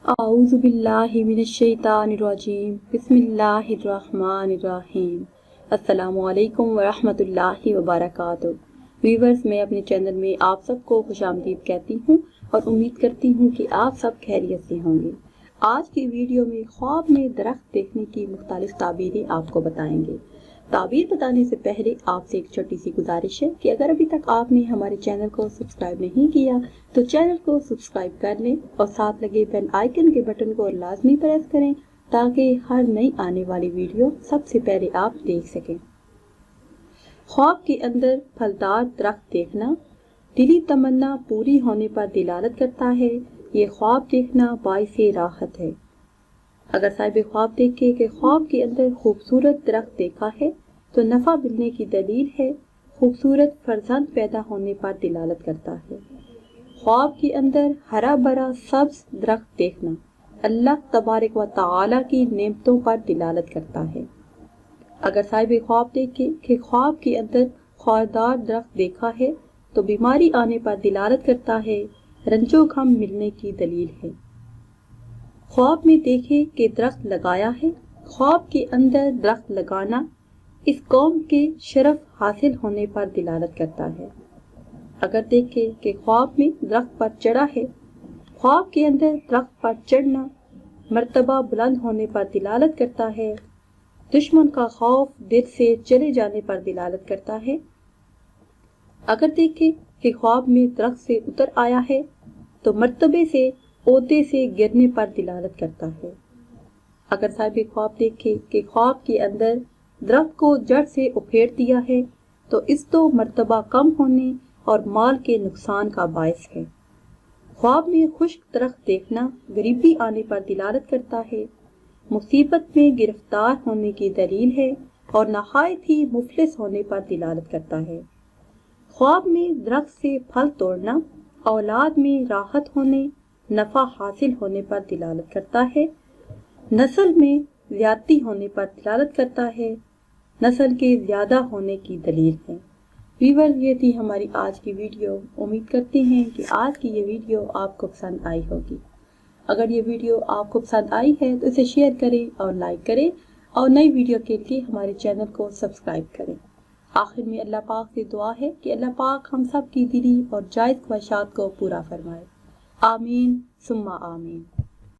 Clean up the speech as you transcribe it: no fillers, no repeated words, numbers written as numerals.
اعوذ باللہ من الشیطان الرجیم بسم اللہ الرحمن الرحیم۔ السلام علیکم ورحمۃ اللہ وبرکاتہ۔ ویورز، میں اپنے چینل میں آپ سب کو خوش آمدید کہتی ہوں اور امید کرتی ہوں کہ آپ سب خیریت سے ہوں گے۔ آج کی ویڈیو میں خواب میں درخت دیکھنے کی مختلف تعبیریں آپ کو بتائیں گے۔ تعبیر بتانے سے پہلے آپ سے ایک چھوٹی سی گزارش ہے کہ اگر ابھی تک آپ نے ہمارے چینل کو سبسکرائب نہیں کیا تو چینل کو سبسکرائب کر لیں اور ساتھ لگے بیل آئیکن کے بٹن کو لازمی پریس کریں تاکہ ہر نئی آنے والی ویڈیو سب سے پہلے آپ دیکھ سکیں۔ خواب کے اندر پھلدار درخت دیکھنا دلی تمنا پوری ہونے پر دلالت کرتا ہے۔ یہ خواب دیکھنا باعث راحت ہے۔ اگر صاحب خواب دیکھے کہ خواب کے اندر خوبصورت درخت دیکھا ہے تو نفع ملنے کی دلیل ہے۔ خوبصورت فرزند پیدا ہونے پر دلالت کرتا ہے۔ خواب کے اندر ہرا بھرا سبز درخت دیکھنا اللہ تبارک و تعالی کی نعمتوں پر دلالت کرتا ہے۔ اگر صاحب خواب دیکھے کہ خواب کے اندر خاردار درخت دیکھا ہے تو بیماری آنے پر دلالت کرتا ہے، رنج و غم ملنے کی دلیل ہے۔ خواب میں دیکھے کہ درخت لگایا ہے۔ خواب کے اندر درخت لگانا اس قوم کے شرف حاصل ہونے پر دلالت کرتا ہے۔ اگر دیکھے کہ خواب میں درخت پر چڑھا ہے، خواب کے اندر درخت پر چڑھنا مرتبہ بلند ہونے پر دلالت کرتا ہے، دشمن کا خوف دل سے چلے جانے پر دلالت کرتا ہے۔ اگر دیکھے کہ خواب میں درخت سے اتر آیا ہے تو مرتبے سے عہدے سے گرنے پر دلالت کرتا ہے۔ اگر صاحب خواب دیکھے کہ خواب کے اندر درخت کو جڑ سے اکھیڑ دیا ہے تو اس تو مرتبہ کم ہونے اور مال کے نقصان کا باعث ہے۔ خواب میں خشک درخت دیکھنا غریبی آنے پر دلالت کرتا ہے، مصیبت میں گرفتار ہونے کی دلیل ہے اور نہایت ہی مفلس ہونے پر دلالت کرتا ہے۔ خواب میں درخت سے پھل توڑنا اولاد میں راحت ہونے، نفع حاصل ہونے پر دلالت کرتا ہے، نسل میں زیادتی ہونے پر دلالت کرتا ہے، نسل کے زیادہ ہونے کی دلیل ہے۔ ویور، یہ تھی ہماری آج کی ویڈیو۔ امید کرتے ہیں کہ آج کی یہ ویڈیو آپ کو پسند آئی ہوگی۔ اگر یہ ویڈیو آپ کو پسند آئی ہے تو اسے شیئر کریں اور لائک کریں اور نئی ویڈیو کے لیے ہمارے چینل کو سبسکرائب کریں۔ آخر میں اللہ پاک سے دعا ہے کہ اللہ پاک ہم سب کی دلی اور جائز خواہشات کو پورا فرمائے۔ آمین ثم آمین۔